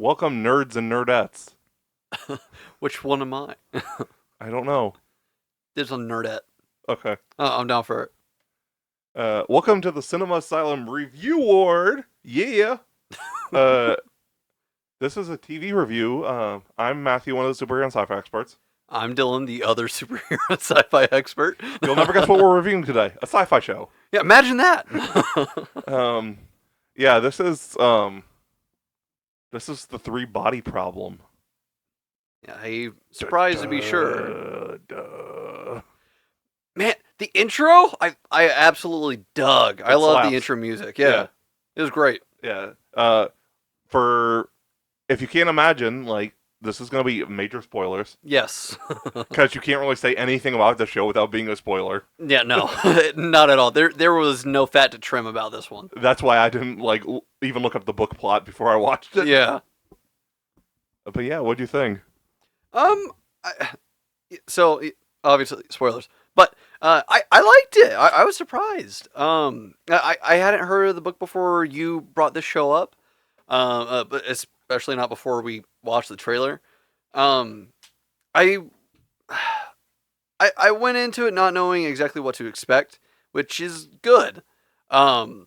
Welcome, nerds and nerdettes. Which one am I? I don't know. There's a nerdette. Okay. I'm down for it. Welcome to the Cinema Asylum Review Ward. Yeah. This is a TV review. I'm Matthew, one of the superhero and sci-fi experts. I'm Dylan, the other superhero and sci-fi expert. You'll never guess what we're reviewing today. A sci-fi show. Yeah, imagine that. Yeah, this is the three body problem. Yeah, hey, surprised to be sure. Man, the intro, I absolutely dug. I love slaps. the intro music. Yeah. It was great. Yeah. For if you can't imagine, like, this is going to be major spoilers. Yes. Because you can't really say anything about the show without being a spoiler. Yeah, no, not at all. There was no fat to trim about this one. That's why I didn't, like, even look up the book plot before I watched it. Yeah. But yeah, what'd you think? So obviously spoilers, but I liked it. I was surprised. I hadn't heard of the book before you brought this show up, but especially not before we watched the trailer. I went into it not knowing exactly what to expect, which is good. And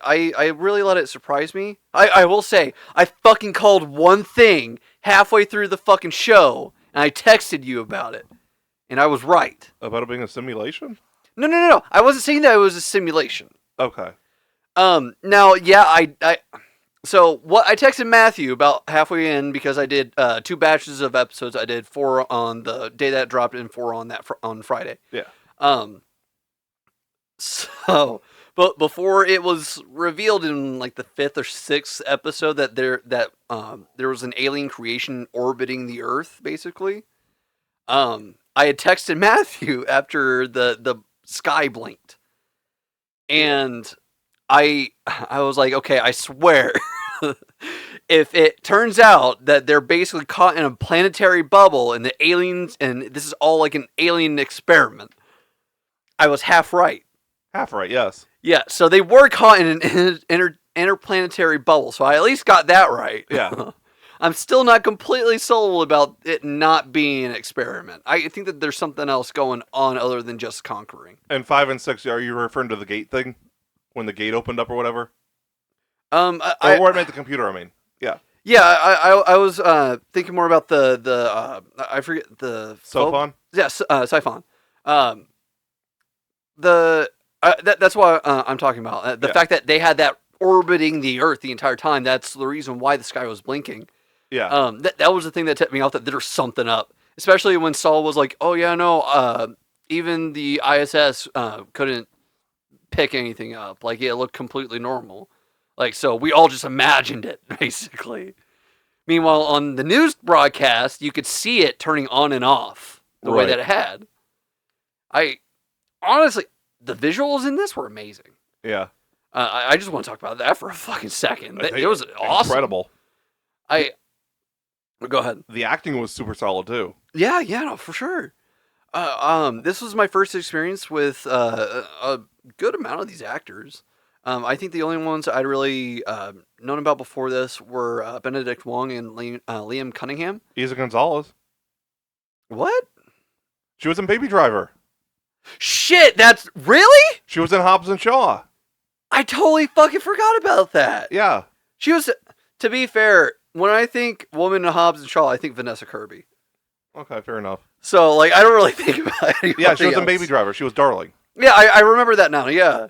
I really let it surprise me. I will say, I fucking called one thing halfway through the fucking show, and I texted you about it. And I was right. About it being a simulation? No. I wasn't saying that it was a simulation. Okay. Now, yeah, so what I texted Matthew about halfway in, because I did 2 batches of episodes. I did 4 on the day that dropped and 4 on Friday. Yeah. But before it was revealed in like the 5th or 6th episode that there was an alien creation orbiting the Earth, basically. I had texted Matthew after the sky blinked, and I was like, okay, I swear, if it turns out that they're basically caught in a planetary bubble and the aliens, and this is all like an alien experiment, I was half right. Half right, yes. Yeah, so they were caught in an interplanetary bubble, so I at least got that right. Yeah. I'm still not completely sold about it not being an experiment. I think that there's something else going on other than just conquering. And 5 and 6, are you referring to the gate thing? When the gate opened up or whatever? Or where I made the computer, I mean. Yeah. Yeah, I was thinking more about the I forget the... Sophon? Yeah, Siphon. That's what I'm talking about. The fact that they had that orbiting the Earth the entire time, that's the reason why the sky was blinking. Yeah. That was the thing that tipped me off that there's something up. Especially when Saul was like, oh yeah, no, even the ISS couldn't pick anything up. Like, it looked completely normal. Like, so we all just imagined it, basically. Meanwhile, on the news broadcast, you could see it turning on and off the way that it had. Honestly, the visuals in this were amazing. Yeah. I just want to talk about that for a fucking second. It was awesome. Incredible. Go ahead. The acting was super solid, too. Yeah, no, for sure. This was my first experience with a good amount of these actors. I think the only ones I'd really known about before this were Benedict Wong and Liam Cunningham. Isa Gonzalez. What? She was in Baby Driver. Shit, that's... Really? She was in Hobbs and Shaw. I totally fucking forgot about that. Yeah. She was... To be fair, when I think Woman in Hobbs and Shaw, I think Vanessa Kirby. Okay, fair enough. So, like, I don't really think about it. Yeah, she was in Baby Driver. She was Darling. Yeah, I remember that now, yeah.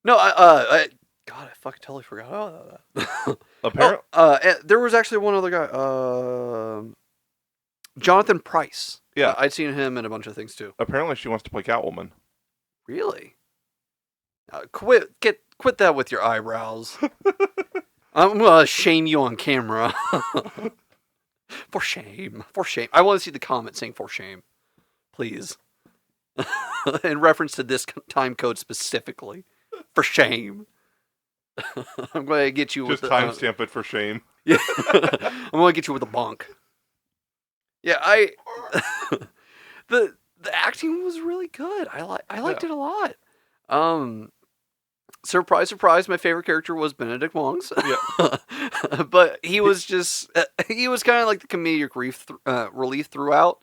No, God, I fucking totally forgot about that. Apparently... there was actually one other guy, Jonathan Pryce. Yeah. I'd seen him in a bunch of things, too. Apparently she wants to play Catwoman. Really? Quit that with your eyebrows. I'm gonna shame you on camera. For shame. I want to see the comment saying "for shame," please. In reference to this time code specifically, for shame. I'm going to get you just with timestamp it for shame. Yeah, I'm going to get you with a bonk. Yeah, the acting was really good. I liked it a lot. surprise, surprise, my favorite character was Benedict Wong's. Yeah. But he was just, he was kind of like the comedic relief throughout.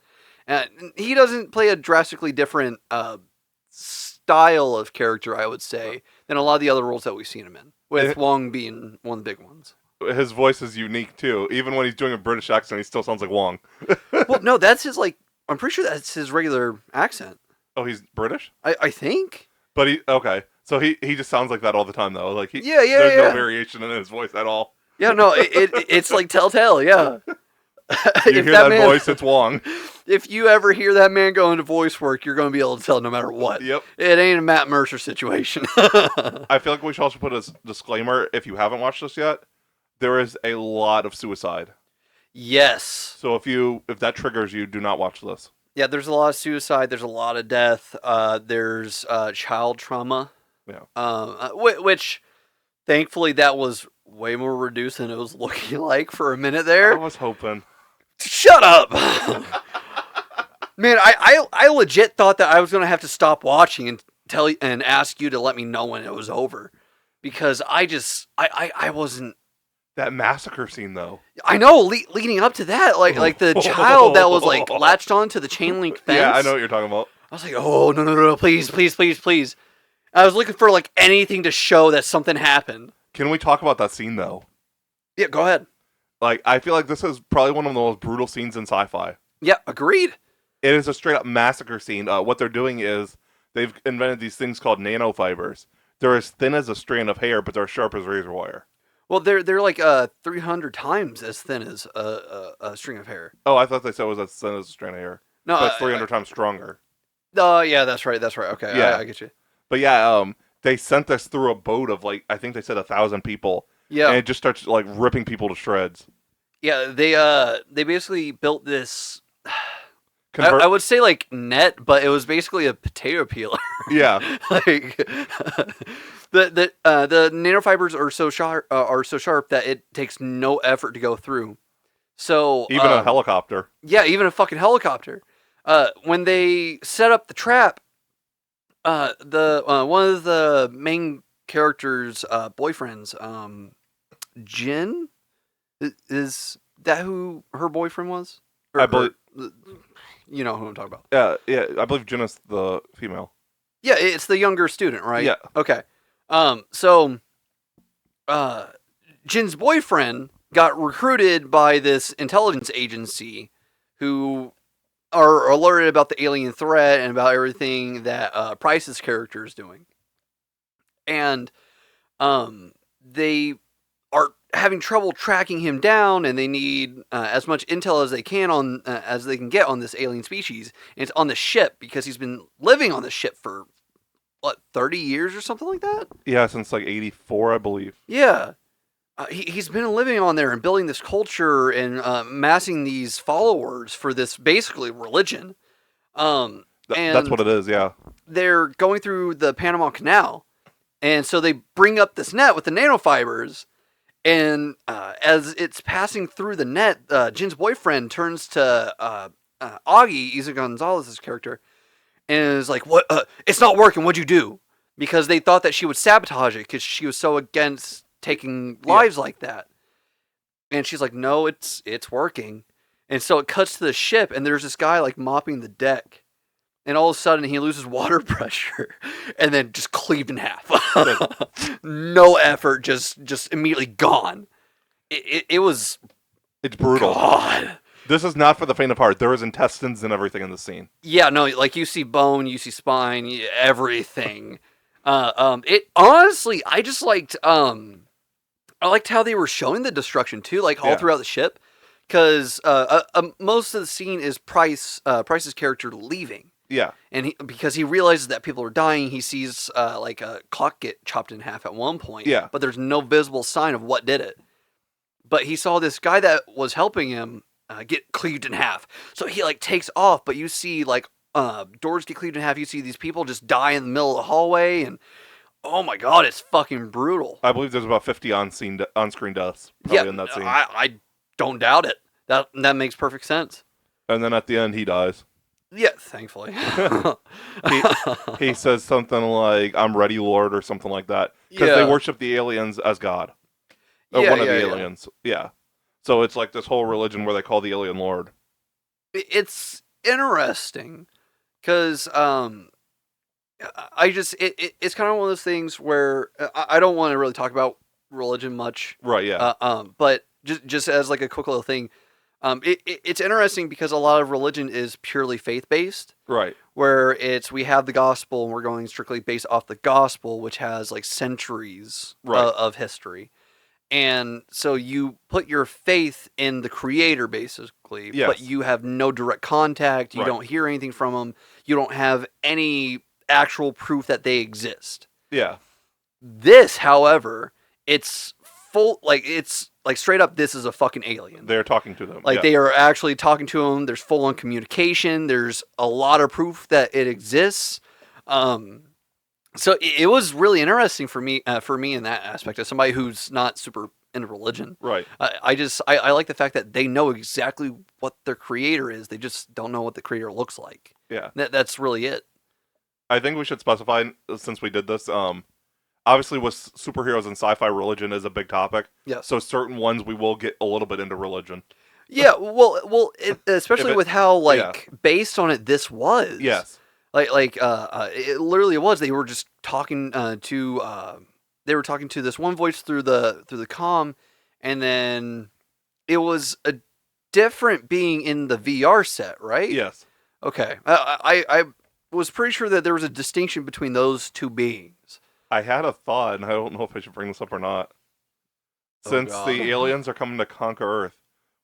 He doesn't play a drastically different style of character, I would say, than a lot of the other roles that we've seen him in, with Wong being one of the big ones. His voice is unique, too. Even when he's doing a British accent, he still sounds like Wong. Well, no, that's his, like, I'm pretty sure that's his regular accent. Oh, he's British? I think. But okay. So he just sounds like that all the time, though. Like there's no variation in his voice at all. Yeah, no, it's like telltale, yeah. You hear that voice, it's Wong. If you ever hear that man go into voice work, you're going to be able to tell no matter what. Yep. It ain't a Matt Mercer situation. I feel like we should also put a disclaimer, if you haven't watched this yet, there is a lot of suicide. Yes. So if that triggers you, do not watch this. Yeah, there's a lot of suicide. There's a lot of death. There's child trauma. Yeah. Which, thankfully, that was way more reduced than it was looking like for a minute there. I was hoping. Shut up! Man, I legit thought that I was going to have to stop watching and ask you to let me know when it was over. Because I wasn't... That massacre scene, though. I know, leading up to that, like the child that was like latched onto the chain link fence. Yeah, I know what you're talking about. I was like, oh, no, please. I was looking for like anything to show that something happened. Can we talk about that scene, though? Yeah, go ahead. Like, I feel like this is probably one of the most brutal scenes in sci-fi. Yeah, agreed. It is a straight-up massacre scene. What they're doing is they've invented these things called nanofibers. They're as thin as a strand of hair, but they're sharp as razor wire. Well, they're like 300 times as thin as a string of hair. Oh, I thought they said it was as thin as a strand of hair. No, but it's 300 times stronger. Yeah, that's right. Okay, yeah. I get you. But yeah, they sent this through a boat of like, I think they said 1,000 people. Yeah. And it just starts like ripping people to shreds. Yeah, they basically built this. I would say like net, but it was basically a potato peeler. Yeah. Like the nanofibers are so sharp that it takes no effort to go through. So even a helicopter. Yeah, even a fucking helicopter. When they set up the trap, the one of the main characters' boyfriends, Jin, is that who her boyfriend was? I believe. You know who I'm talking about. Yeah. I believe Jin is the female. Yeah, it's the younger student, right? Yeah. Okay. So, Jin's boyfriend got recruited by this intelligence agency who are alerted about the alien threat and about everything that Price's character is doing. And they are having trouble tracking him down, and they need as much intel as they can as they can get on this alien species. And it's on the ship because he's been living on the ship for 30 years or something like that. Yeah, since like 84, I believe. Yeah, he's been living on there and building this culture and amassing these followers for this basically religion. And that's what it is. Yeah, they're going through the Panama Canal, and so they bring up this net with the nanofibers. And as it's passing through the net, Jin's boyfriend turns to Augie, Isa Gonzalez's character, and is like, "What? It's not working. What'd you do?" Because they thought that she would sabotage it because she was so against taking lives like that. And she's like, "No, it's working." And so it cuts to the ship, and there's this guy like mopping the deck. And all of a sudden, he loses water pressure, and then just cleaved in half. No effort, just immediately gone. It was. It's brutal. God. This is not for the faint of heart. There is intestines and everything in the scene. Yeah, no, like you see bone, you see spine, everything. It honestly, I just liked. I liked how they were showing the destruction too, like all throughout the ship, because most of the scene is Price's character leaving. Yeah. And because he realizes that people are dying, he sees like a clock get chopped in half at one point. Yeah. But there's no visible sign of what did it. But he saw this guy that was helping him get cleaved in half. So he like takes off, but you see like doors get cleaved in half. You see these people just die in the middle of the hallway, and oh my god, it's fucking brutal. I believe there's about 50 on-screen deaths in that scene. I don't doubt it. That makes perfect sense. And then at the end, he dies. Yeah, thankfully. He says something like, "I'm ready, Lord," or something like that, because they worship the aliens as God. Or one of the aliens. Yeah. So it's like this whole religion where they call the alien Lord. It's interesting because it's kind of one of those things where I don't want to really talk about religion much. Right. Yeah. But just as like a quick little thing, it's interesting because a lot of religion is purely faith based. Right. Where we have the gospel and we're going strictly based off the gospel, which has like centuries of history. And so you put your faith in the creator, basically, yes. but you have no direct contact. You don't hear anything from them. You don't have any actual proof that they exist. Yeah. This, however, it's straight up, this is a fucking alien. They're talking to them. Like, they are actually talking to them. There's full-on communication. There's a lot of proof that it exists. So it was really interesting for me in that aspect, as somebody who's not super into religion. Right. I like the fact that they know exactly what their creator is. They just don't know what the creator looks like. Yeah. That's really it. I think we should specify, since we did this, obviously with superheroes and sci-fi, religion is a big topic. Yeah. So certain ones we will get a little bit into religion. Yeah, well, especially with how based on it this was. Yes. It literally was. They were just talking to this one voice through the comm, and then it was a different being in the VR set, right? Yes. Okay. I was pretty sure that there was a distinction between those two beings. I had a thought, and I don't know if I should bring this up or not. Since the aliens are coming to conquer Earth,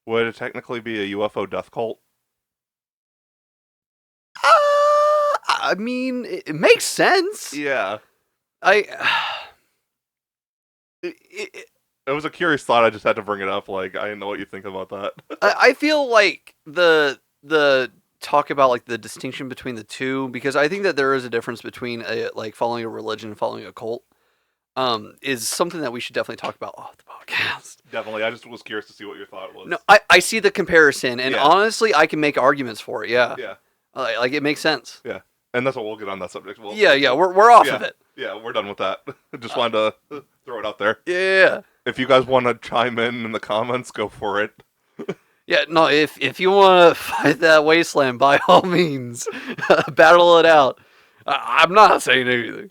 would it technically be a UFO death cult? I mean, it makes sense. Yeah. It was a curious thought. I just had to bring it up. Like, I didn't know what you think about that. I feel like the talk about like the distinction between the two, because I think that there is a difference between following a religion and following a cult. Is something that we should definitely talk about off the podcast. Definitely. I just was curious to see what your thought was. No, I see the comparison, and honestly, I can make arguments for it. Yeah. Yeah. Like it makes sense. Yeah. And that's what we'll get on that subject. We're off of it. Yeah, we're done with that. Just wanted to throw it out there. Yeah. If you guys want to chime in the comments, go for it. Yeah, no, if you want to fight that wasteland, by all means, battle it out. I'm not saying anything.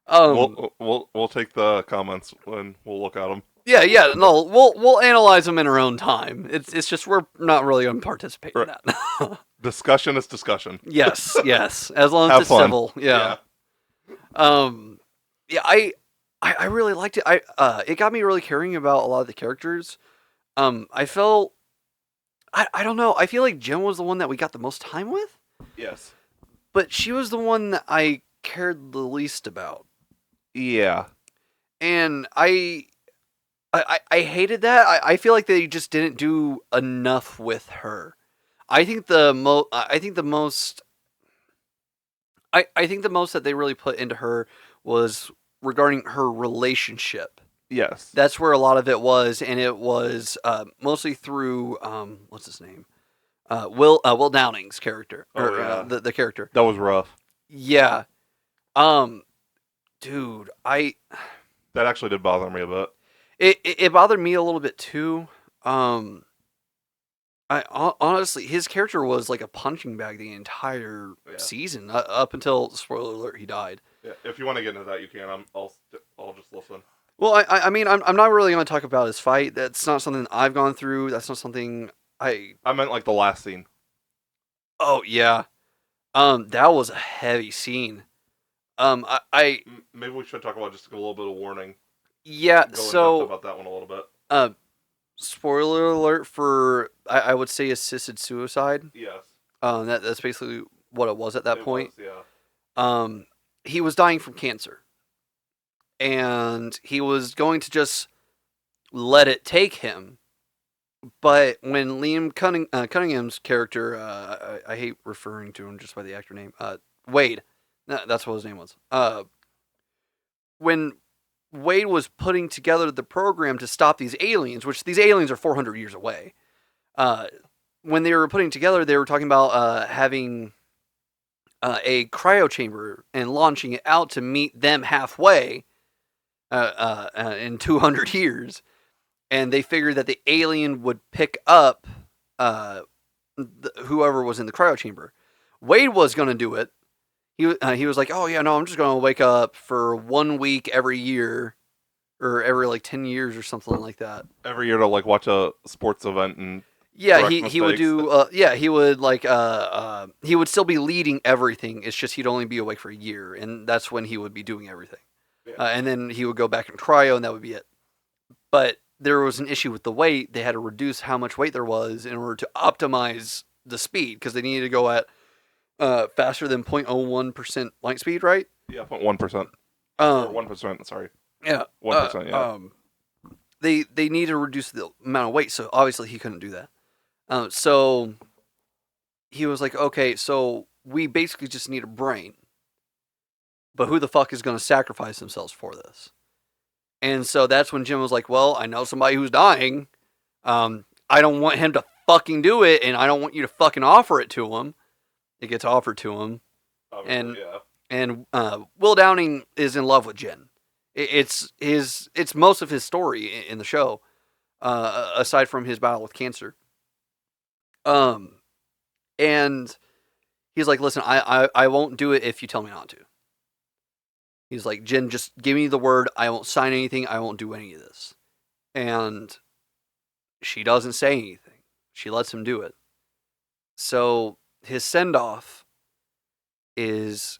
We'll take the comments and we'll look at them. Yeah, no, we'll analyze them in our own time. It's just we're not really going to participate in that. Discussion is discussion. Yes, as long as it's civil. Yeah. I really liked it. It got me really caring about a lot of the characters. I felt, I don't know. I feel like Jen was the one that we got the most time with. Yes. But she was the one that I cared the least about. Yeah. And I hated that. I feel like they just didn't do enough with her. I think the most that they really put into her was regarding her relationship. Yes. That's where a lot of it was, and it was mostly through what's his name? Will Downing's character, the character. That was rough. Yeah. Dude, that actually did bother me a bit. It bothered me a little bit too. I honestly, his character was like a punching bag the entire season, up until, spoiler alert, he died. Yeah, if you want to get into that, you can. I'll just listen. Well, I mean, I'm not really going to talk about his fight. That's not something I've gone through. That's not something I meant like the last scene. Oh yeah, that was a heavy scene. Maybe we should talk about just a little bit of warning. Yeah, so about that one a little bit. Spoiler alert for I would say assisted suicide. Yes. That's basically what it was at that point. Was, yeah. He was dying from cancer, and he was going to just let it take him. But when Liam Cunningham's character, I hate referring to him just by the actor name, Wade, that's what his name was. When Wade was putting together the program to stop these aliens, which these aliens are 400 years away. When they were putting together, they were talking about having a cryo chamber and launching it out to meet them halfway in 200 years. And they figured that the alien would pick up whoever was in the cryo chamber. Wade was going to do it. He was like, oh, yeah, no, I'm just going to wake up for 1 week every year or every, like, 10 years or something like that. Every year to, like, watch a sports event and yeah, he would do, he would, like, he would still be leading everything. It's just he'd only be awake for a year, and that's when he would be doing everything. Yeah. And then he would go back in cryo, and that would be it. But there was an issue with the weight. They had to reduce how much weight there was in order to optimize the speed, because they needed to go at faster than 0.01% light speed, right? Yeah, 0.1%. Or 1%, sorry. Yeah. 1%, yeah. They needed to reduce the amount of weight, so obviously he couldn't do that. So he was like, okay, so we basically just need a brain. But who the fuck is going to sacrifice themselves for this? And so that's when Jim was like, well, I know somebody who's dying. I don't want him to fucking do it, and I don't want you to fucking offer it to him. It gets offered to him. Obviously, and Will Downing is in love with Jen. It's most of his story in the show, aside from his battle with cancer. And he's like, listen, I won't do it if you tell me not to. He's like, Jen, just give me the word. I won't sign anything. I won't do any of this. And she doesn't say anything. She lets him do it. So his send-off is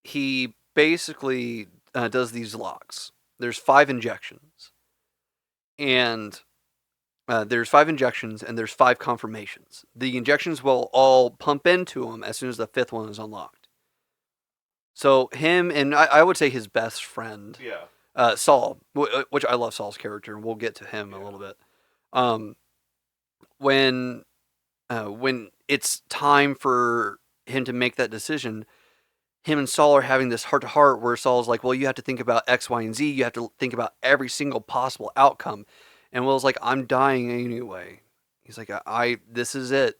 he basically does these locks. There's 5 injections. And there's 5 injections and there's 5 confirmations. The injections will all pump into him as soon as the 5th one is unlocked. So him and I would say his best friend, Saul, which I love Saul's character, and we'll get to him a little bit. When it's time for him to make that decision, him and Saul are having this heart-to-heart where Saul's like, well, you have to think about X, Y, and Z. You have to think about every single possible outcome. And Will's like, I'm dying anyway. He's like, this is it.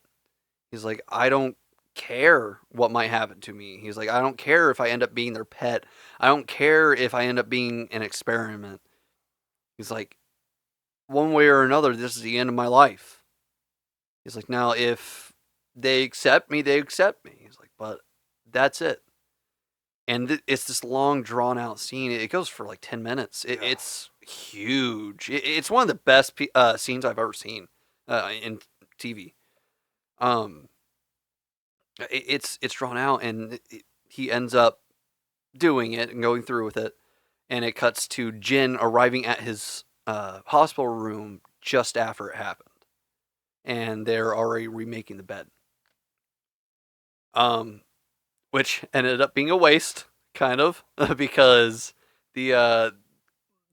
He's like, I don't care what might happen to me. He's like, I don't care if I end up being their pet. I don't care if I end up being an experiment. He's like, one way or another, this is the end of my life. He's like, now if they accept me, they accept me. He's like, but that's it. And it's this long, drawn-out scene. It goes for like 10 minutes. It's huge. It's one of the best scenes I've ever seen in TV. It's drawn out, and he ends up doing it and going through with it. And it cuts to Jin arriving at his hospital room just after it happened. And they're already remaking the bed. Which ended up being a waste, kind of, because the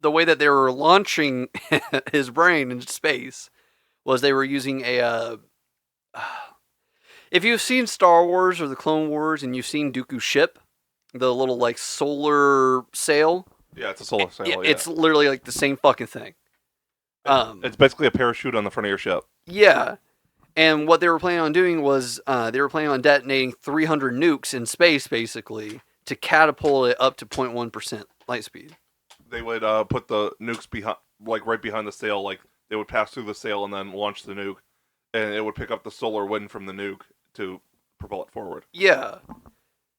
way that they were launching his brain into space was they were using a... if you've seen Star Wars or the Clone Wars and you've seen Dooku's ship, the little, like, solar sail... Yeah, it's a solar sail, It's literally, like, the same fucking thing. It's basically a parachute on the front of your ship. Yeah. And what they were planning on doing was they were planning on detonating 300 nukes in space, basically, to catapult it up to 0.1% light speed. They would put the nukes behind, like right behind the sail, like they would pass through the sail and then launch the nuke, and it would pick up the solar wind from the nuke to propel it forward. Yeah.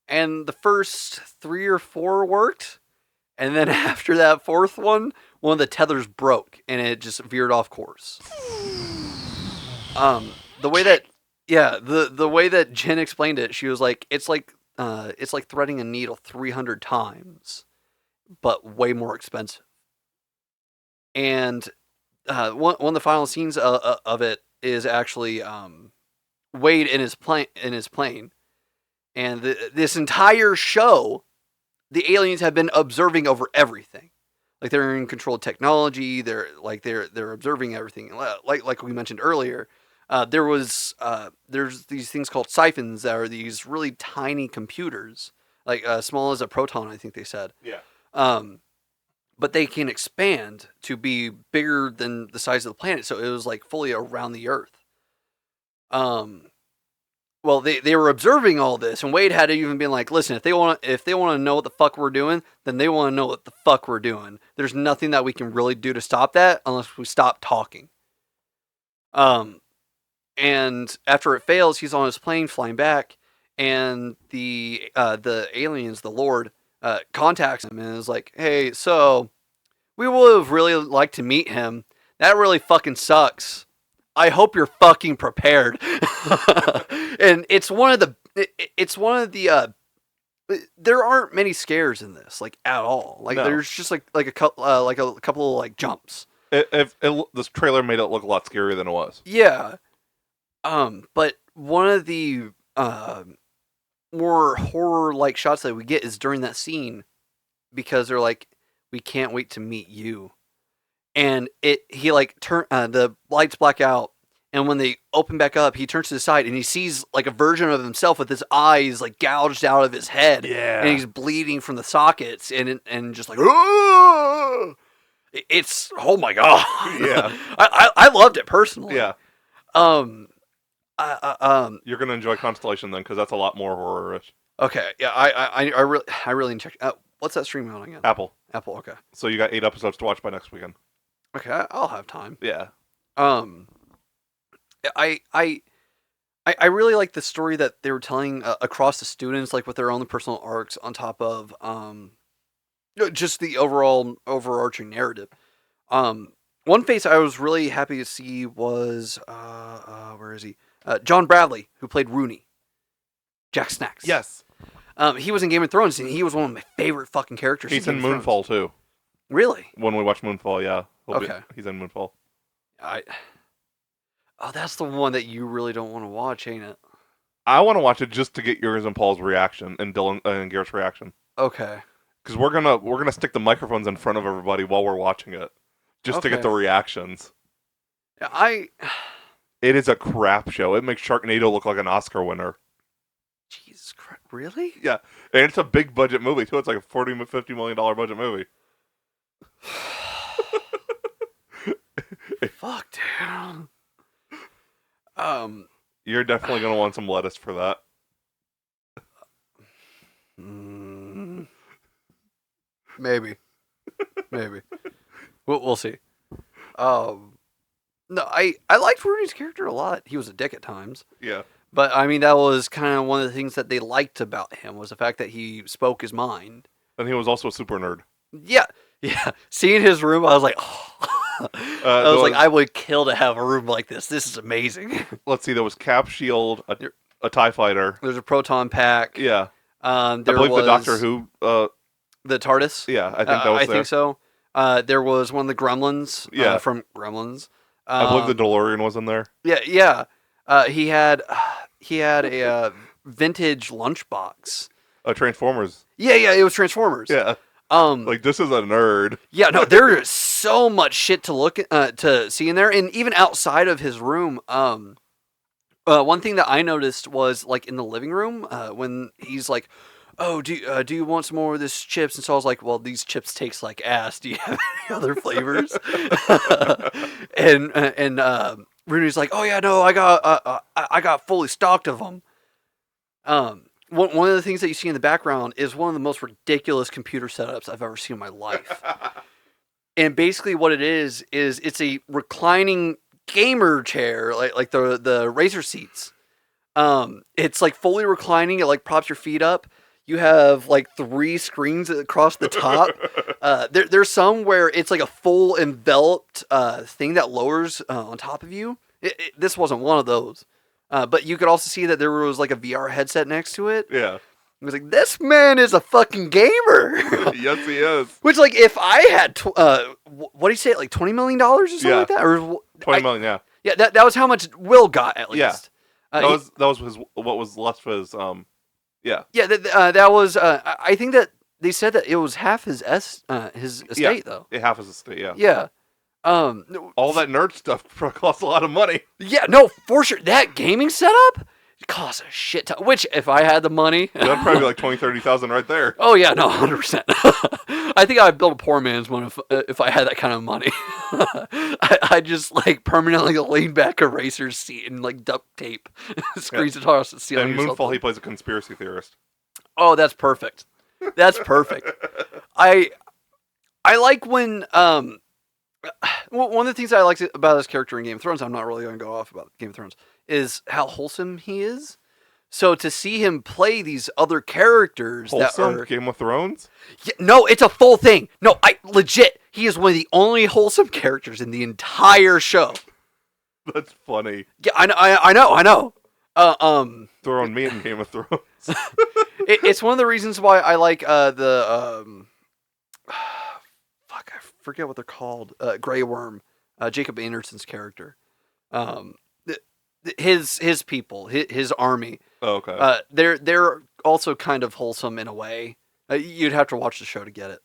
And the first 3 or 4 worked, and then after that 4th one of the tethers broke, and it just veered off course. The way that, the way that Jen explained it, she was like, it's like threading a needle 300 times, but way more expensive. And one of the final scenes of it is actually Wade in his plane, and this entire show, the aliens have been observing over everything. Like, they're in control of technology. They're observing everything. Like we mentioned earlier. There's these things called siphons that are these really tiny computers, like small as a proton, I think they said. Yeah. But they can expand to be bigger than the size of the planet, so it was like fully around the Earth. well, they were observing all this, and Wade had even been like, listen, if they want to know what the fuck we're doing, then they want to know what the fuck we're doing. There's nothing that we can really do to stop that unless we stop talking. And after it fails, he's on his plane flying back, and the aliens, the Lord, contacts him and is like, hey, so we would have really liked to meet him. That really fucking sucks. I hope you're fucking prepared. And it's one of the there aren't many scares in this, like, at all. Like, there's just like a couple of like jumps. This trailer made it look a lot scarier than it was. Yeah. But one of the more horror-like shots that we get is during that scene, because they're like, we can't wait to meet you. And the lights black out, and when they open back up, he turns to the side and he sees like a version of himself with his eyes like gouged out of his head. Yeah. And he's bleeding from the sockets and just like, oh! It's, oh my god. Yeah. I loved it personally. Yeah. You're gonna enjoy Constellation then, because that's a lot more horror-ish. Okay. Yeah. I really check. What's that streaming on again? Apple. Okay. So you got 8 episodes to watch by next weekend. Okay, I'll have time. Yeah. I really like the story that they were telling across the students, like with their own personal arcs on top of just the overarching narrative. One face I was really happy to see was where is he? John Bradley, who played Rooney, Jack Snacks. Yes. He was in Game of Thrones, and he was one of my favorite fucking characters. He's in Moonfall too. Really? When we watch Moonfall, yeah. Okay. He's in Moonfall. Oh, that's the one that you really don't want to watch, ain't it? I want to watch it just to get yours and Paul's reaction and Dyllan and Garrett's reaction. Okay. Because we're gonna stick the microphones in front of everybody while we're watching it, just to get the reactions. It is a crap show. It makes Sharknado look like an Oscar winner. Jesus Christ! Really? Yeah, and it's a big budget movie too. It's like a $40-50 million budget movie. Fuck, dude. You're definitely gonna want some lettuce for that. Maybe. We'll see. No, I liked Rudy's character a lot. He was a dick at times. Yeah. But I mean, that was kind of one of the things that they liked about him, was the fact that he spoke his mind. And he was also a super nerd. Yeah. Seeing his room, I was like, oh. I was like, I would kill to have a room like this. This is amazing. Let's see. There was Cap, Shield, a TIE fighter. There's a proton pack. Yeah. I believe the Doctor Who. The TARDIS. Yeah, I think that was I think so. There was one of the Gremlins. Yeah. From Gremlins. I believe the DeLorean was in there. Yeah. He had a vintage lunchbox. Transformers. Yeah. It was Transformers. Yeah. Like, this is a nerd. Yeah. No, there is so much shit to see in there, and even outside of his room. One thing that I noticed was, like, in the living room, when he's like, oh, do you want some more of this chips? And so I was like, well, these chips taste like ass. Do you have any other flavors? and Rooney's like, oh yeah, no, I got fully stocked of them. One of the things that you see in the background is one of the most ridiculous computer setups I've ever seen in my life. And basically what it is it's a reclining gamer chair, like the Razer seats. It's like fully reclining. It like props your feet up. You have like 3 screens across the top. There's some where it's like a full enveloped thing that lowers on top of you. This wasn't one of those. But you could also see that there was like a VR headset next to it. Yeah. It was like, this man is a fucking gamer. Yes, he is. Which, like, if I had, what do you say, like $20 million or something like that? Or $20 million, yeah. Yeah, that was how much Will got, at least. Yeah. That was what was left of his, yeah. Yeah, that was, I think that they said that it was half his estate, though. Half his estate, yeah. Yeah. All that nerd stuff costs a lot of money. Yeah, no, for sure. That gaming setup, It costs a shit ton. Which, if I had the money... That'd probably be like 20,000, 30,000 right there. Oh, yeah, no, 100%. I think I'd build a poor man's one if I had that kind of money. I just, like, permanently lean back eraser's seat and, like, duct tape screens it across the ceiling. And Moonfall, he plays a conspiracy theorist. Oh, that's perfect. That's perfect. I like when... one of the things I liked about his character in Game of Thrones, I'm not really going to go off about Game of Thrones, is how wholesome he is. So to see him play these other characters wholesome? that are... Game of Thrones? Yeah, no, it's a full thing. No, legit, he is one of the only wholesome characters in the entire show. That's funny. Yeah, I know. Throwing me in Game of Thrones. It's one of the reasons why I like the... fuck, I forget what they're called. Grey Worm, Jacob Anderson's character. His people, his army. Oh, okay. They're also kind of wholesome in a way. You'd have to watch the show to get it.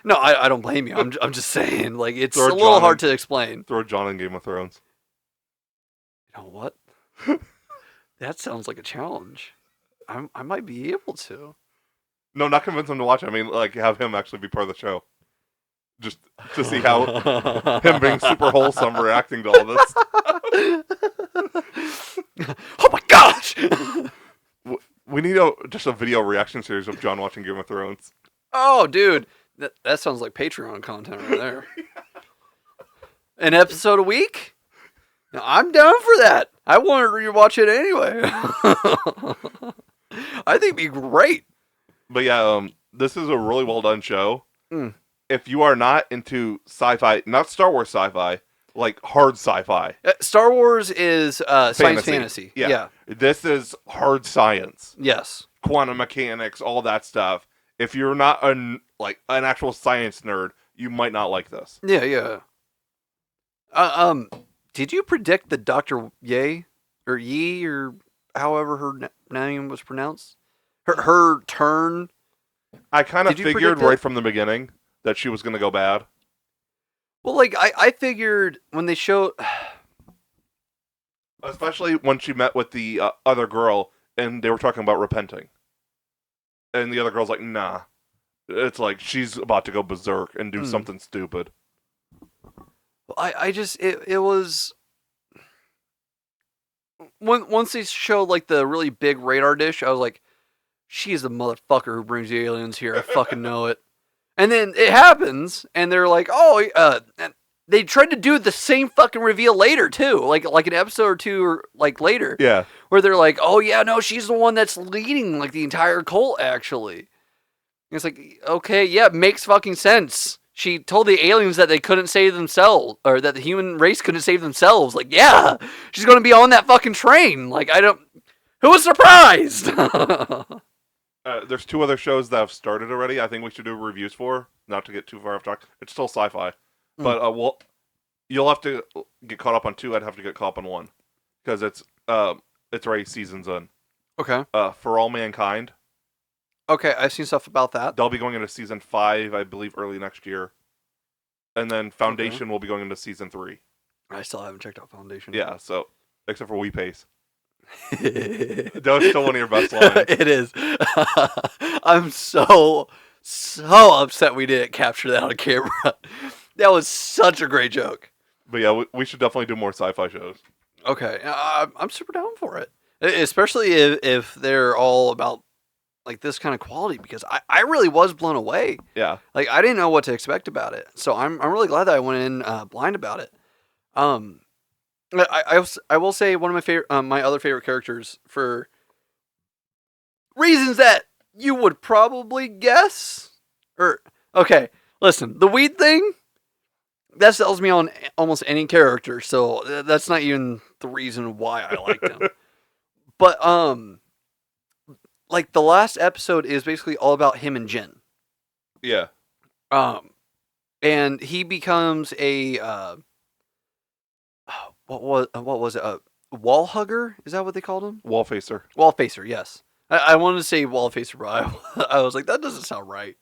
No, I don't blame you. I'm just saying, like, it's a little hard to explain. Throw John in Game of Thrones. You know what? That sounds like a challenge. I might be able to. No, not convince him to watch it. I mean, like, have him actually be part of the show. Just to see how him being super wholesome reacting to all this. Oh my gosh! We need just a video reaction series of John watching Game of Thrones. Oh, dude. That sounds like Patreon content right there. An episode a week? I'm down for that. I want to rewatch it anyway. I think it'd be great. But yeah, this is a really well done show. If you are not into sci-fi, not Star Wars sci-fi, like hard sci-fi. Star Wars is science fantasy. Yeah. This is hard science. Yes. Quantum mechanics, all that stuff. If you're not an actual science nerd, you might not like this. Yeah. Did you predict that Dr. Ye or however her name was pronounced? Her turn? I kind of figured right from the beginning that she was going to go bad. Well, like, I figured when they showed... Especially when she met with the other girl, and they were talking about repenting. And the other girl's like, nah. It's like, she's about to go berserk and do something stupid. I just... It was... Once they showed, like, the really big radar dish, I was like, she's the motherfucker who brings the aliens here. I fucking know it. And then it happens, and they're like, oh, they tried to do the same fucking reveal later, too. Like an episode or two or, like, later. Yeah. Where they're like, oh, yeah, no, she's the one that's leading, like, the entire cult, actually. And it's like, okay, yeah, makes fucking sense. She told the aliens that they couldn't save themselves, or that the human race couldn't save themselves. Like, yeah, she's going to be on that fucking train. Like, who was surprised? There's 2 other shows that have started already. I think we should do reviews for, not to get too far off track. It's still sci-fi, but you'll have to get caught up on 2. I'd have to get caught up on 1 because it's already seasons in. Okay. For All Mankind. Okay, I've seen stuff about that. They'll be going into season 5, I believe, early next year, and then Foundation will be going into season 3. I still haven't checked out Foundation. Yeah, so except for We Pace. That was still one of your best lines. It is. I'm so upset we didn't capture that on camera. That was such a great joke. But yeah, we should definitely do more sci-fi shows. Okay, I'm super down for it, especially if they're all about like this kind of quality, because I really was blown away. Yeah, like I didn't know what to expect about it, so I'm really glad that I went in blind about it. I will say one of my favorite, my other favorite characters for reasons that you would probably guess. Okay, listen, the weed thing, that sells me on almost any character, so that's not even the reason why I like them. But like the last episode is basically all about him and Jen. Yeah. And he becomes a what was it? A wall hugger? Is that what they called him? Wall facer. Wall facer, yes. I wanted to say wall facer, but I was like, that doesn't sound right.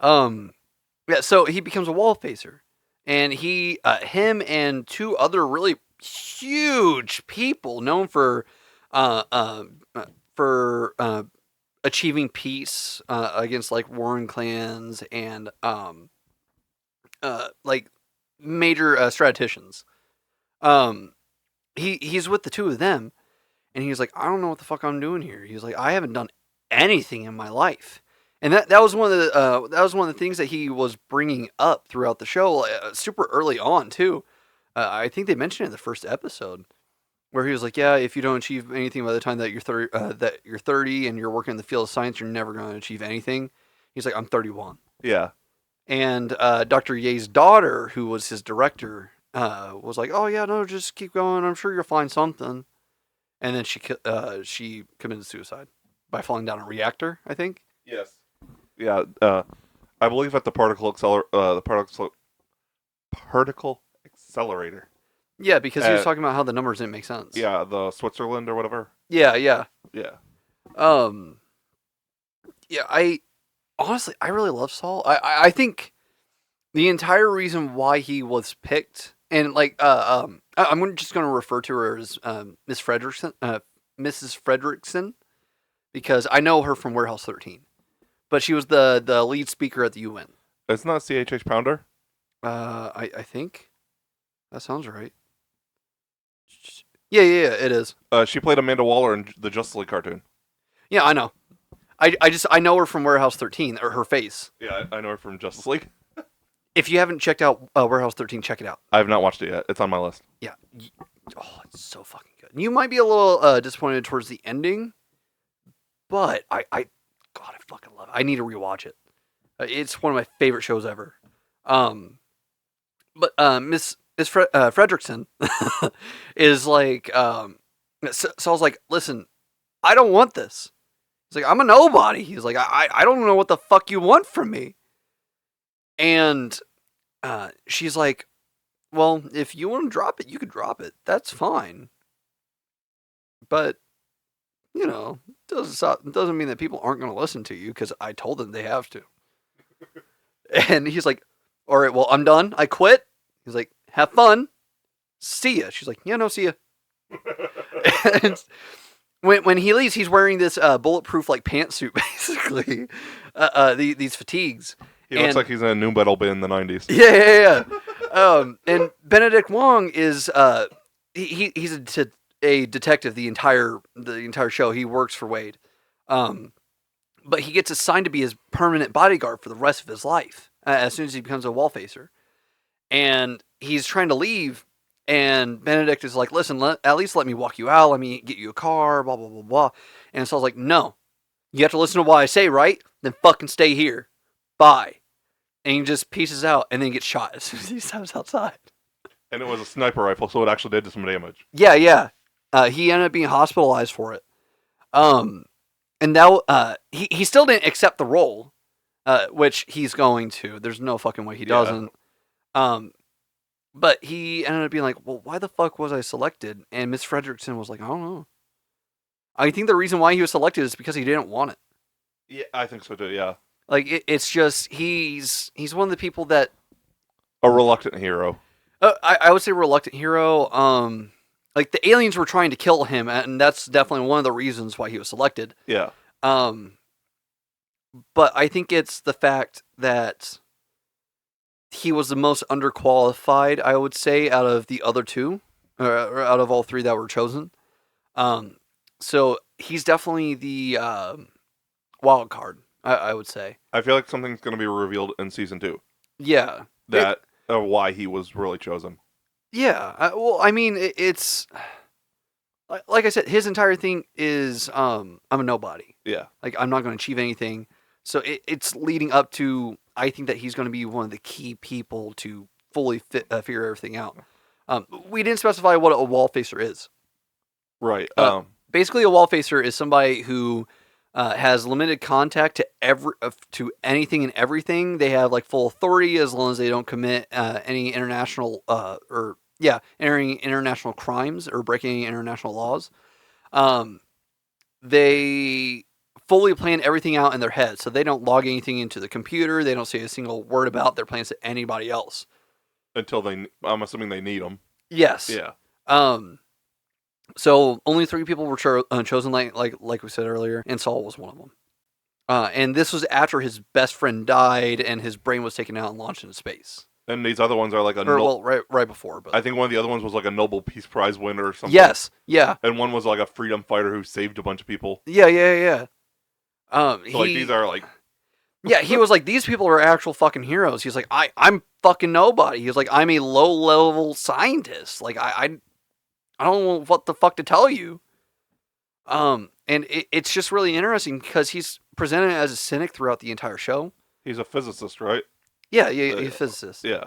Yeah, so he becomes a wall facer. And him and 2 other really huge people known for achieving peace against like warring clans and like major statisticians. He's with the two of them, and he's like, I don't know what the fuck I'm doing here. He's like, I haven't done anything in my life. And that was one of the things that he was bringing up throughout the show, super early on too. I think they mentioned it in the first episode, where he was like, "Yeah, if you don't achieve anything by the time that you're 30 and you're working in the field of science, you're never going to achieve anything." He's like, "I'm 31." Yeah. And Dr. Ye's daughter, who was his director, was like, "Oh yeah, no, just keep going. I'm sure you'll find something." And then she committed suicide by falling down a reactor, I think. Yes. Yeah. I believe at the particle accelerator. Yeah, because he was talking about how the numbers didn't make sense. Yeah, the Switzerland or whatever. Yeah. Yeah. Yeah. I honestly really love Saul. I think the entire reason why he was picked, and like I'm just going to refer to her as Mrs. Fredrickson, because I know her from Warehouse 13. But she was the lead speaker at the UN. Isn't that CHH Pounder? I think that sounds right. Yeah, it is. She played Amanda Waller in the Justice League cartoon. Yeah, I know. I know her from Warehouse 13, or her face. Yeah, I know her from Justice League. If you haven't checked out Warehouse 13, check it out. I have not watched it yet. It's on my list. Yeah. Oh, it's so fucking good. You might be a little disappointed towards the ending, but God, I fucking love it. I need to rewatch it. It's one of my favorite shows ever. But Miss Fredrickson is like, so I was like, listen, I don't want this. He's like, I'm a nobody. He's like, I don't know what the fuck you want from me. And she's like, well, if you want to drop it, you could drop it. That's fine. But, you know, doesn't mean that people aren't going to listen to you, because I told them they have to. And he's like, all right, well, I'm done. I quit. He's like, have fun. See ya. She's like, yeah, no, see ya. And when he leaves, he's wearing this bulletproof like pantsuit, basically. These fatigues. He looks like he's in a new metal band in the 90s. Yeah. And Benedict Wong is he's a detective the entire show. He works for Wade. But he gets assigned to be his permanent bodyguard for the rest of his life as soon as he becomes a wall facer. And he's trying to leave, and Benedict is like, listen, at least let me walk you out. Let me get you a car, blah, blah, blah, blah. And so I was like, no. You have to listen to what I say, right? Then fucking stay here. Bye. And he just pieces out and then gets shot as soon as he steps outside. And it was a sniper rifle, so it actually did some damage. Yeah. He ended up being hospitalized for it. And now he still didn't accept the role, which he's going to. There's no fucking way he doesn't. But he ended up being like, well, why the fuck was I selected? And Miss Fredrickson was like, I don't know. I think the reason why he was selected is because he didn't want it. Yeah, I think so too, yeah. Like, it's just, he's one of the people that... A reluctant hero. I would say reluctant hero. Like, the aliens were trying to kill him, and that's definitely one of the reasons why he was selected. Yeah. But I think it's the fact that he was the most underqualified, I would say, out of the other two, or out of all three that were chosen. So he's definitely the wild card, I would say. I feel like something's going to be revealed in season 2. Yeah. Why he was really chosen. Yeah. Well, I mean, it's... Like I said, his entire thing is, I'm a nobody. Yeah. Like, I'm not going to achieve anything. So it's leading up to, I think that he's going to be one of the key people to fully figure everything out. We didn't specify what a wall facer is. Right. Basically, a wall facer is somebody who has limited contact to anything and everything. They have like full authority as long as they don't commit any international entering international crimes or breaking any international laws. They fully plan everything out in their head, so they don't log anything into the computer. They don't say a single word about their plans to anybody else until I'm assuming they need them. Yes. Yeah. So only 3 people were chosen, like we said earlier, and Saul was one of them. And this was after his best friend died and his brain was taken out and launched into space. And these other ones are like right before. But I think one of the other ones was like a Nobel Peace Prize winner or something. Yes, yeah. And one was like a freedom fighter who saved a bunch of people. Yeah. These are like... Yeah, he was like, these people are actual fucking heroes. He's like, I'm fucking nobody. He was like, I'm a low-level scientist. Like, I don't know what the fuck to tell you. And it's just really interesting because he's presented as a cynic throughout the entire show. He's a physicist, right? Yeah, he's a physicist. Yeah.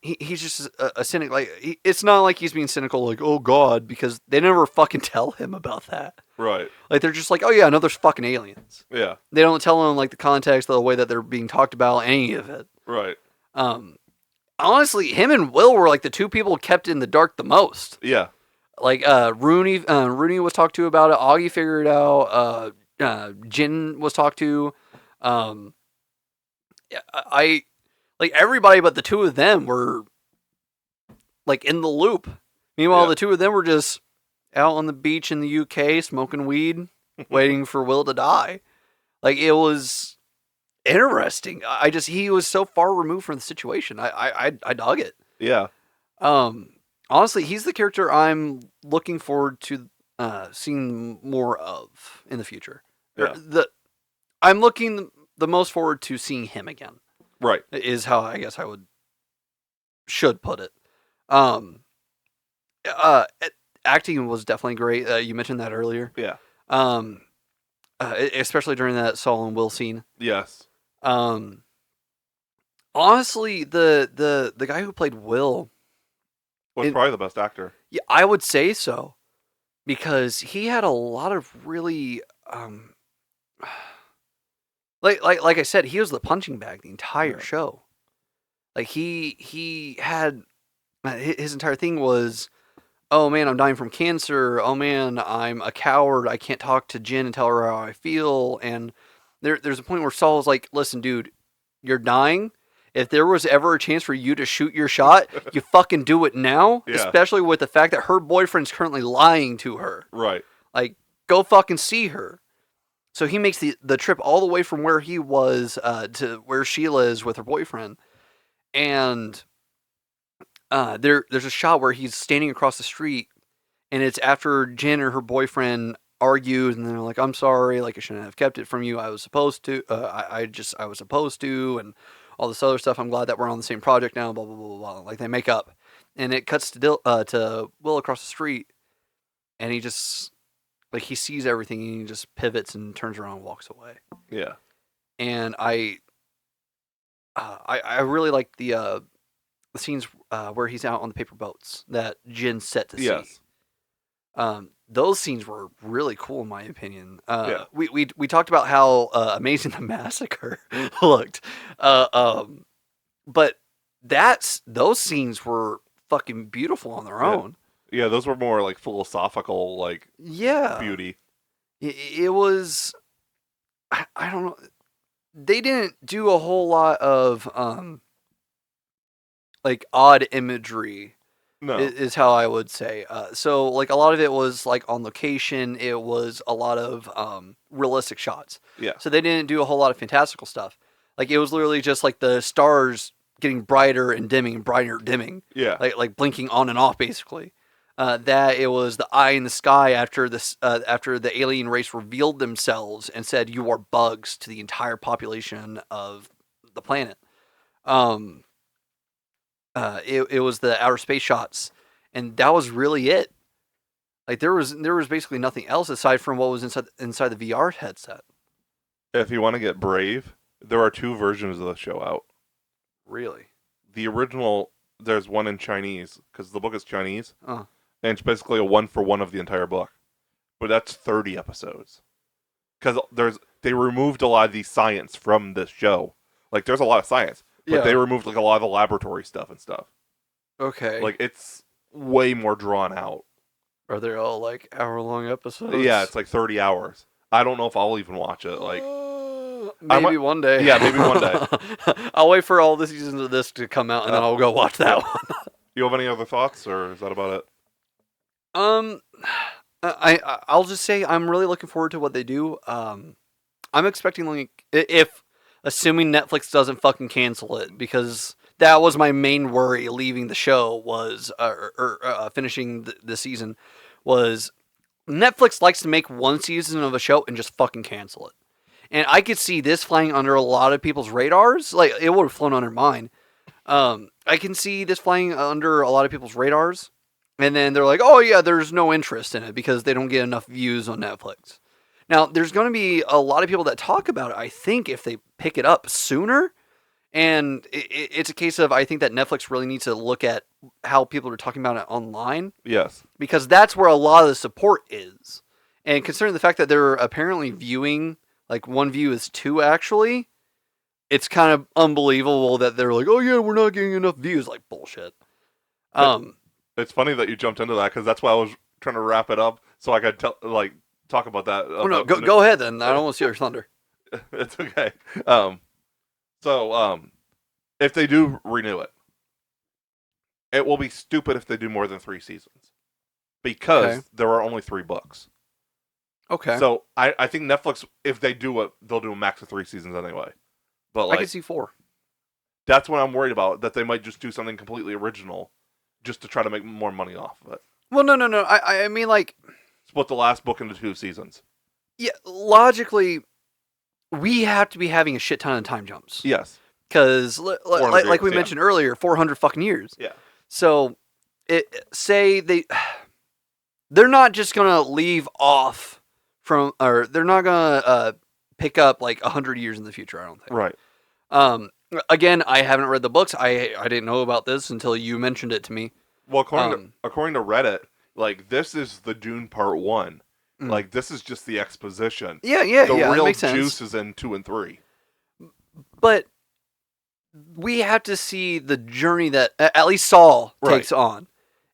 He's just a cynic. Like, it's not like he's being cynical, like, oh god, because they never fucking tell him about that. Right. Like, they're just like, oh yeah, no, there's fucking aliens. Yeah. They don't tell him like the context, the way that they're being talked about, any of it. Right. Honestly, him and Will were like the 2 people kept in the dark the most. Yeah. Like, Rooney was talked to about it. Augie figured it out. Jin was talked to. I like everybody but the 2 of them were like in the loop. Meanwhile, the 2 of them were just out on the beach in the UK smoking weed, waiting for Will to die. Like, it was interesting. He was so far removed from the situation. I dug it. Yeah. Honestly, he's the character I'm looking forward to seeing more of in the future. Yeah. I'm looking the most forward to seeing him again. Right. Is how I guess I should put it. Acting was definitely great. You mentioned that earlier. Yeah. Especially during that Saul and Will scene. Yes. Honestly, the guy who played Will was probably the best actor. Yeah, I would say so, because he had a lot of really like I said, he was the punching bag the entire show. Like, he had his entire thing was, oh man, I'm dying from cancer. Oh man, I'm a coward. I can't talk to Jen and tell her how I feel. And there's a point where Saul's like, listen, dude, you're dying. If there was ever a chance for you to shoot your shot, you fucking do it now. Yeah. Especially with the fact that her boyfriend's currently lying to her. Right. Like, go fucking see her. So he makes the trip all the way from where he was to where Sheila is with her boyfriend. And there's a shot where he's standing across the street, and it's after Jen and her boyfriend argued, and they're like, I'm sorry, like, I shouldn't have kept it from you. I was supposed to. I was supposed to, and all this other stuff. I'm glad that we're on the same project now, blah, blah, blah, blah. Like, they make up. And it cuts to Will across the street, and he just, like, he sees everything, and he just pivots and turns around and walks away. Yeah. And I really like the scenes where he's out on the paper boats that Jin's set to see. Those scenes were really cool, in my opinion. We talked about how amazing the massacre looked, but those scenes were fucking beautiful on their own. Yeah, those were more like philosophical, like beauty. It was. I don't know. They didn't do a whole lot of like odd imagery. No. Is how I would say. So, like, a lot of it was, like, on location. It was a lot of realistic shots. Yeah. So they didn't do a whole lot of fantastical stuff. Like, it was literally just, like, the stars getting brighter and dimming and brighter and dimming. Yeah. Like blinking on and off, basically. That it was the eye in the sky after the alien race revealed themselves and said, you are bugs to the entire population of the planet. It was the outer space shots, and that was really it. Like, there was basically nothing else aside from what was inside the VR headset. If you want to get brave, there are 2 versions of the show out. Really? The original, there's one in Chinese, because the book is Chinese, and it's basically a 1-for-1 of the entire book. But that's 30 episodes. Because they removed a lot of the science from this show. Like, there's a lot of science. But they removed, like, a lot of the laboratory stuff and stuff. Okay. Like, it's way more drawn out. Are they all, like, hour-long episodes? Yeah, it's like 30 hours. I don't know if I'll even watch it. Like, maybe one day. Yeah, maybe one day. I'll wait for all the seasons of this to come out, and then I'll go watch that one. You have any other thoughts, or is that about it? I'll just say I'm really looking forward to what they do. I'm expecting, like, if assuming Netflix doesn't fucking cancel it, because that was my main worry leaving the show was finishing the season was Netflix likes to make one season of a show and just fucking cancel it. And I could see this flying under a lot of people's radars. Like, it would have flown under mine. I can see this flying under a lot of people's radars. And then they're like, oh yeah, there's no interest in it because they don't get enough views on Netflix. Now, there's going to be a lot of people that talk about it, I think, if they pick it up sooner. And it's a case of, I think that Netflix really needs to look at how people are talking about it online. Yes. Because that's where a lot of the support is. And considering the fact that they're apparently viewing, like, one view is 2 actually, it's kind of unbelievable that they're like, oh yeah, we're not getting enough views. Like, bullshit. It's funny that you jumped into that, because that's why I was trying to wrap it up so I could talk about that. Oh, no, go ahead then. I don't want to steal your thunder. It's okay. So if they do renew it, it will be stupid if they do more than 3 seasons, because there are only 3 books. Okay. So I think Netflix, if they do it, they'll do a max of 3 seasons anyway. But I can see 4. That's what I'm worried about, that they might just do something completely original just to try to make more money off of it. Well, no. I mean, like, split the last book into 2 seasons. Yeah, logically, we have to be having a shit ton of time jumps. Yes. Because, like we mentioned earlier, 400 fucking years. Yeah. So, say they're not just going to leave off from, or they're not going to pick up, like, 100 years in the future, I don't think. Right. Again, I haven't read the books. I didn't know about this until you mentioned it to me. Well, according to Reddit, like, this is the Dune Part 1. Like, this is just the exposition. The real makes sense. Juice is in 2 and 3. But we have to see the journey that at least Saul takes on.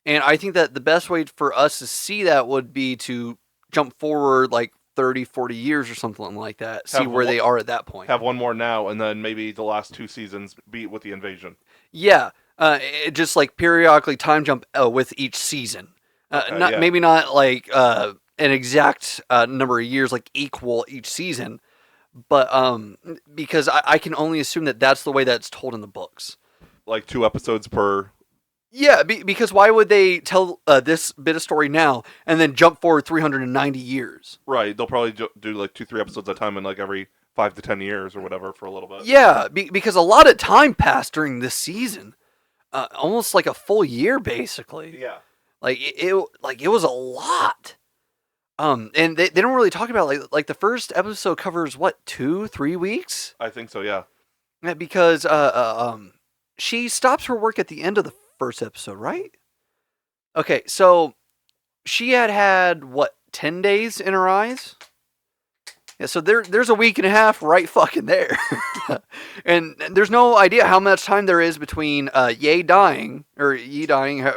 And I think that the best way for us to see that would be to jump forward like 30, 40 years or something like that. See where they are at that point. Have one more now, and then maybe the last 2 seasons be with the invasion. Yeah. It just like periodically time jump with each season. Maybe not like an exact number of years, like equal each season. But because I can only assume that that's the way that's told in the books. Like 2 episodes per... Yeah, because why would they tell this bit of story now and then jump forward 390 years? Right, they'll probably do like 2-3 episodes at a time in like every 5 to 10 years or whatever for a little bit. Yeah, because a lot of time passed during this season. Almost like a full year, basically. Yeah. Like it was a lot. And they don't really talk about like the first episode covers what, 2-3 weeks? I think so, yeah. Yeah, because she stops her work at the end of the first episode, right? Okay, so she had what, 10 days in her eyes? Yeah, so there's a week and a half right fucking there. And there's no idea how much time there is between Yi dying, how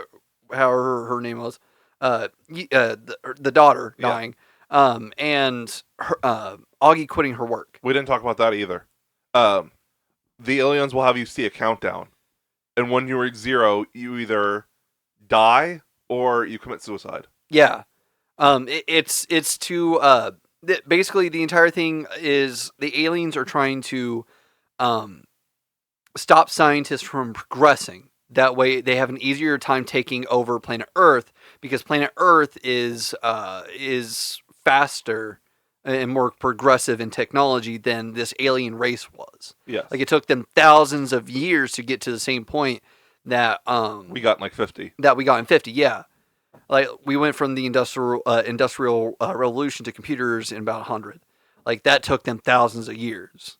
her name was, the daughter dying, and her, Augie quitting her work. We didn't talk about that either. The aliens will have you see a countdown. And when you reach 0, you either die or you commit suicide. Yeah. It's to... basically, the entire thing is the aliens are trying to stop scientists from progressing. That way, they have an easier time taking over planet Earth, because planet Earth is faster and more progressive in technology than this alien race was. Yes. Like, it took them thousands of years to get to the same point that we got in like 50. That we got in 50, yeah. Like, we went from the industrial revolution to computers in about 100. Like, that took them thousands of years.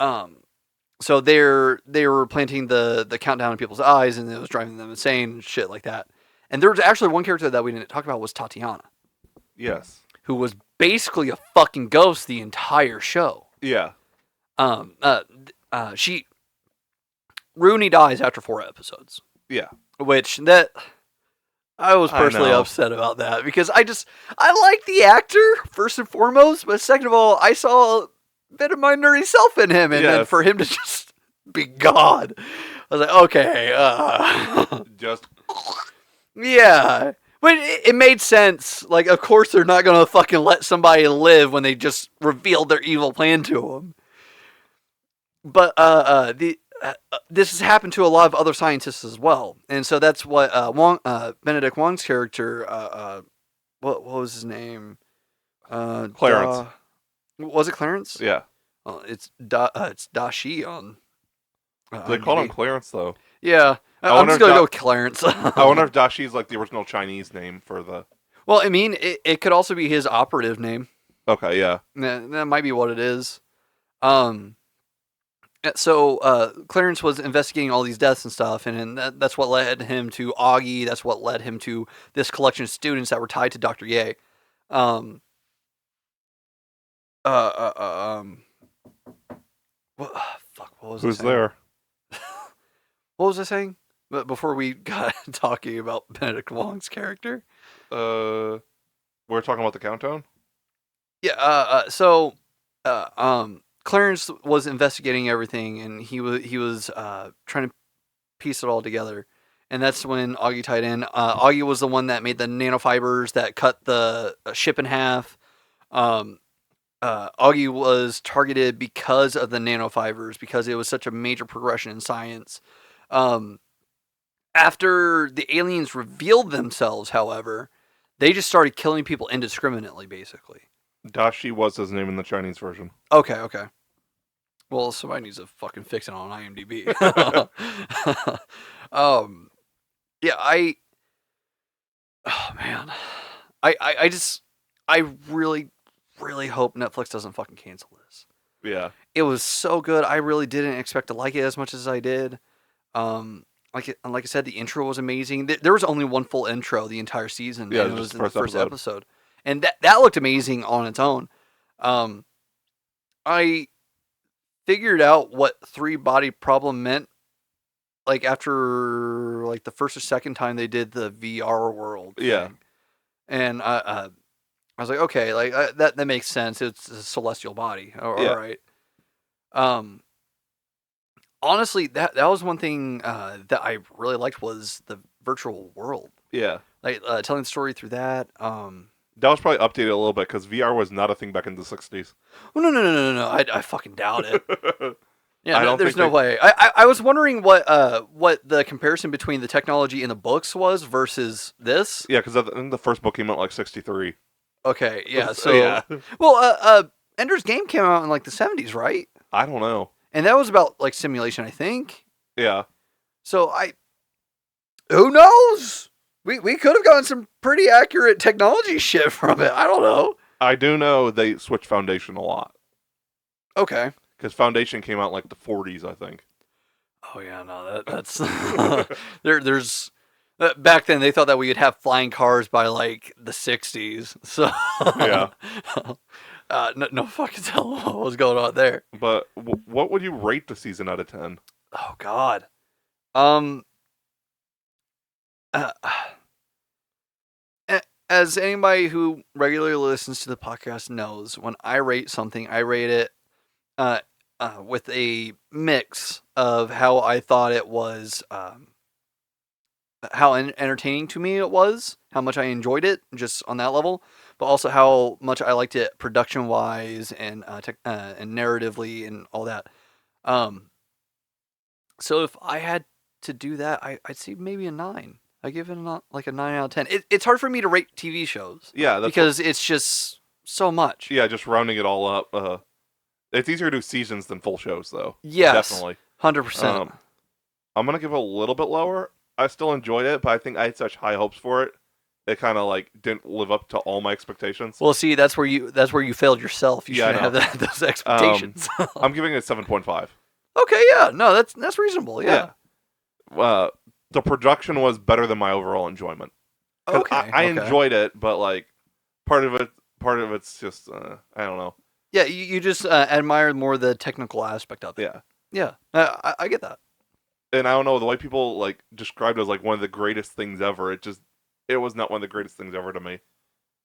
So they were planting the countdown in people's eyes, and it was driving them insane and shit like that. And there was actually one character that we didn't talk about was Tatiana. Yes. Who was basically a fucking ghost the entire show. Yeah. Rooney dies after 4 episodes. Yeah. Which I was personally upset about that, because I like the actor first and foremost, but second of all, I saw a bit of my nerdy self in him, and then for him to just be God, was like, okay, just yeah. But it made sense. Like, of course they're not gonna fucking let somebody live when they just revealed their evil plan to them. But this has happened to a lot of other scientists as well, and so that's what Benedict Wong's character. What was his name? Clarence. Was it Clarence? Yeah. It's Dashi on. They call him Clarence though. Yeah, I'm just gonna go with Clarence. I wonder if Dashi is like the original Chinese name for the. Well, I mean, it could also be his operative name. Okay, yeah. That might be what it is. So Clarence was investigating all these deaths and stuff, and that's what led him to Augie. That's what led him to this collection of students that were tied to Dr. Ye. What was Who's there? What was I saying? But before we got talking about Benedict Wong's character, we're talking about the countdown. Yeah. Clarence was investigating everything, and he was trying to piece it all together, and that's when Augie tied in. Augie was the one that made the nanofibers that cut the ship in half. Augie was targeted because of the nanofibers, because it was such a major progression in science. After the aliens revealed themselves, however, they just started killing people indiscriminately, basically. Dashi was his name in the Chinese version. Okay. Well, somebody needs to fucking fix it on IMDb. Oh man, I really hope Netflix doesn't fucking cancel this. Yeah, it was so good. I really didn't expect to like it as much as I did. Like I said, the intro was amazing. There was only one full intro the entire season. Yeah, and it was in the first episode. And that looked amazing on its own. I figured out what 3-body problem meant, like after like the first or second time they did the VR world thing. Yeah. And I was like, okay, like that makes sense. It's a celestial body. All right. Honestly, that was one thing that I really liked was the virtual world. Yeah. Like telling the story through that. That was probably updated a little bit because VR was not a thing back in the 60s. Well, no. I fucking doubt it. Yeah, there's no way. I was wondering what the comparison between the technology in the books was versus this. Yeah, because I think the first book came out like 63. Okay, yeah. So, yeah. Well, Ender's Game came out in like the 70s, right? I don't know. And that was about like simulation, I think. Yeah. So who knows? We could have gotten some pretty accurate technology shit from it. I don't know. I do know they switched Foundation a lot. Okay. Because Foundation came out like the 40s, I think. Oh yeah, no, that's there's back then they thought that we would have flying cars by like the 60s. So yeah. No fucking tell what was going on there. But what would you rate the season out of 10? Oh God. As anybody who regularly listens to the podcast knows, when I rate something, I rate it with a mix of how I thought it was, how entertaining to me it was, how much I enjoyed it, just on that level, but also how much I liked it production-wise and narratively and all that. So if I had to do that, I'd say maybe a 9. I give it like a 9 out of 10. It's hard for me to rate TV shows. Yeah, because it's just so much. Yeah, just rounding it all up. It's easier to do seasons than full shows, though. Yes, definitely, 100%. I'm gonna give it a little bit lower. I still enjoyed it, but I think I had such high hopes for it. It kind of like didn't live up to all my expectations. Well, see, that's where you failed yourself. You shouldn't have those expectations. I'm giving it 7.5. Okay, yeah, no, that's reasonable. Yeah. The production was better than my overall enjoyment. Okay, I enjoyed it, but like part of it's just I don't know. Yeah, you just admired more the technical aspect of it. Yeah. I get that. And I don't know, the way people like described it as like one of the greatest things ever. It was not one of the greatest things ever to me.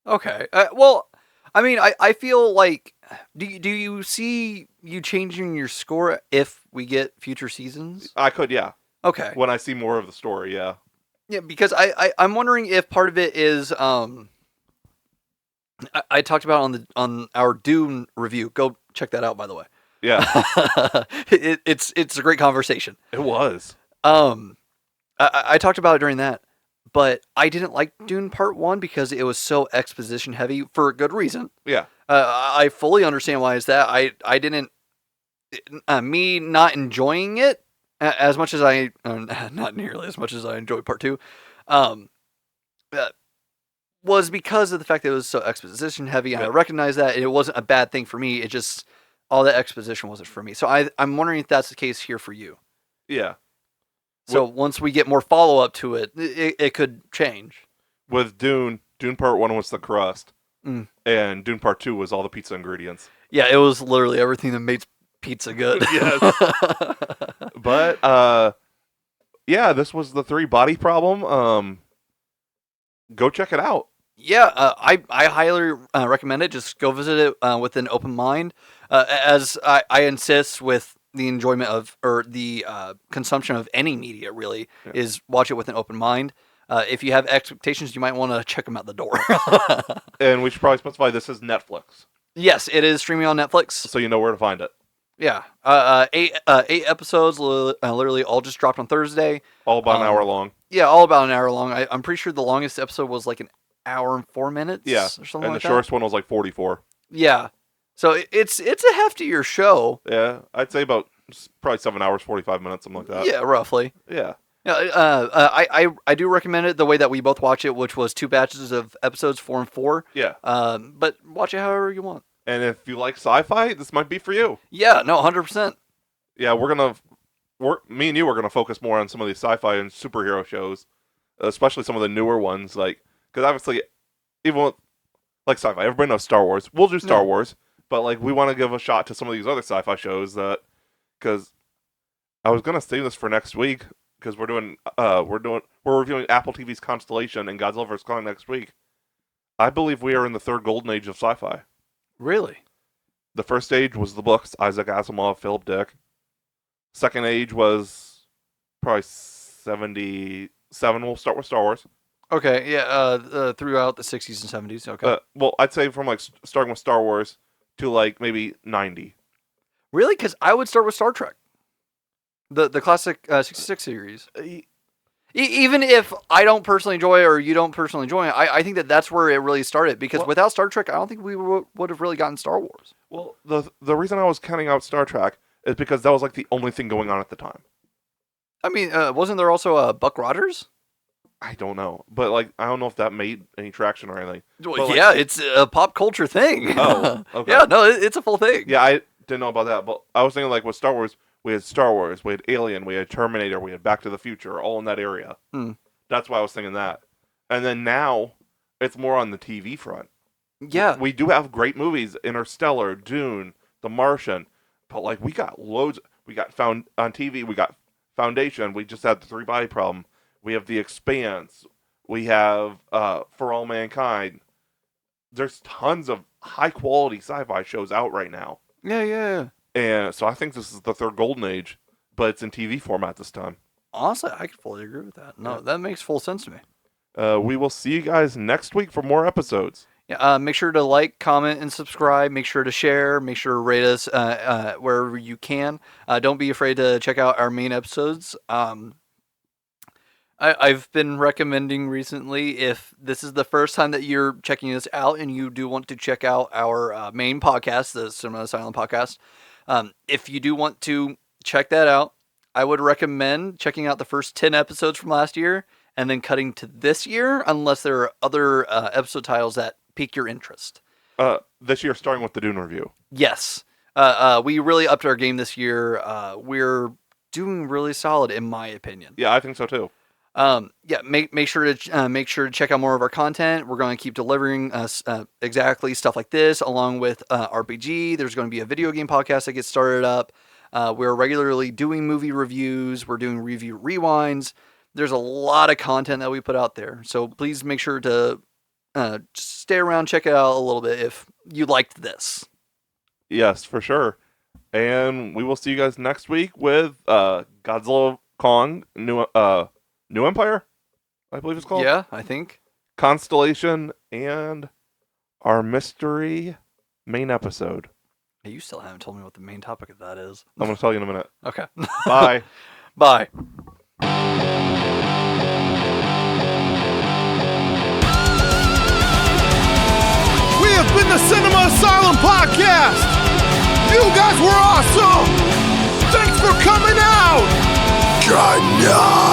Okay. Well, I mean, I feel like do you see you changing your score if we get future seasons? I could, yeah. Okay. When I see more of the story, yeah. Yeah, because I'm wondering if part of it is I talked about on our Dune review. Go check that out, by the way. Yeah. It's a great conversation. It was. I talked about it during that, but I didn't like Dune Part 1 because it was so exposition heavy for a good reason. Yeah. I fully understand why it's that. I didn't me not enjoying it as much as I not nearly as much as I enjoyed Part 2. Was because of the fact that it was so exposition heavy, and I recognize that it wasn't a bad thing for me. It just all that exposition wasn't for me. So I'm wondering if that's the case here for you. Yeah. So once we get more follow up to it, it could change. With Dune Part 1 was the crust, and Dune Part 2 was all the pizza ingredients. Yeah, it was literally everything that made pizza good. Yes. But yeah, this was the 3 body problem. Go check it out. Yeah, I highly recommend it. Just go visit it with an open mind. As I insist with the enjoyment of, or the consumption of any media, really, is watch it with an open mind. If you have expectations, you might want to check them out the door. And we should probably specify this is Netflix. Yes, it is streaming on Netflix. So you know where to find it. Yeah. 8 episodes, literally all just dropped on Thursday. All about an hour long. Yeah, all about an hour long. I'm pretty sure the longest episode was like an hour and 4 minutes. Yeah, or something and like the shortest one was like 44. Yeah, so it's a heftier show. Yeah, I'd say about probably 7 hours, 45 minutes, something like that. Yeah, roughly. Yeah. I do recommend it the way that we both watch it, which was 2 batches of episodes, 4 and 4. Yeah. But watch it however you want. And if you like sci-fi, this might be for you. Yeah, no, 100%. Yeah, me and you are gonna focus more on some of these sci-fi and superhero shows, especially some of the newer ones, like because obviously, even with, like sci-fi, everybody knows Star Wars. We'll do Star Wars, but like we want to give a shot to some of these other sci-fi shows that, because I was gonna save this for next week because we're reviewing Apple TV's Constellation and Godzilla vs. Kong next week. I believe we are in the 3rd golden age of sci-fi. Really? The first age was the books, Isaac Asimov, Philip Dick. Second age was probably 77. We'll start with Star Wars. Okay, yeah, throughout the 60s and 70s, okay. Well, I'd say from like starting with Star Wars to like maybe 90. Really? Because I would start with Star Trek. The classic 66 series. Even if I don't personally enjoy it or you don't personally enjoy it, I think that's where it really started. Because without Star Trek, I don't think we would have really gotten Star Wars. Well, the reason I was counting out Star Trek is because that was like the only thing going on at the time. I mean, wasn't there also Buck Rogers? I don't know. But like, I don't know if that made any traction or anything. Well, yeah, it's a pop culture thing. Oh, okay. Yeah, no, it's a full thing. Yeah, I didn't know about that. But I was thinking like with Star Wars, we had Star Wars, we had Alien, we had Terminator, we had Back to the Future, all in that area. That's why I was thinking that. And then now, it's more on the TV front. Yeah. We do have great movies, Interstellar, Dune, The Martian, but like we got loads. We got found on TV, we got Foundation, we just had the 3 body problem. We have The Expanse, we have For All Mankind. There's tons of high quality sci-fi shows out right now. Yeah. And so I think this is the 3rd golden age, but it's in TV format this time. Honestly, I can fully agree with that. No, that makes full sense to me. We will see you guys next week for more episodes. Yeah, make sure to like, comment, and subscribe. Make sure to share. Make sure to rate us wherever you can. Don't be afraid to check out our main episodes. I've been recommending recently, if this is the first time that you're checking us out and you do want to check out our main podcast, the Cinema Asylum podcast, if you do want to check that out, I would recommend checking out the first 10 episodes from last year and then cutting to this year, unless there are other episode titles that pique your interest. This year, starting with the Dune review. Yes. We really upped our game this year. We're doing really solid, in my opinion. Yeah, I think so too. Make sure to check out more of our content. We're going to keep delivering exactly stuff like this, along with RPG. There's going to be a video game podcast that gets started up. We're regularly doing movie reviews. We're doing review rewinds. There's a lot of content that we put out there. So please make sure to stay around, check it out a little bit if you liked this. Yes, for sure. And we will see you guys next week with Godzilla Kong, New Empire, I believe it's called. Yeah, I think. Constellation, and our mystery main episode. Hey, you still haven't told me what the main topic of that is. I'm going to tell you in a minute. Okay. Bye. Bye. We have been the Cinema Asylum Podcast. You guys were awesome. Thanks for coming out. Good night.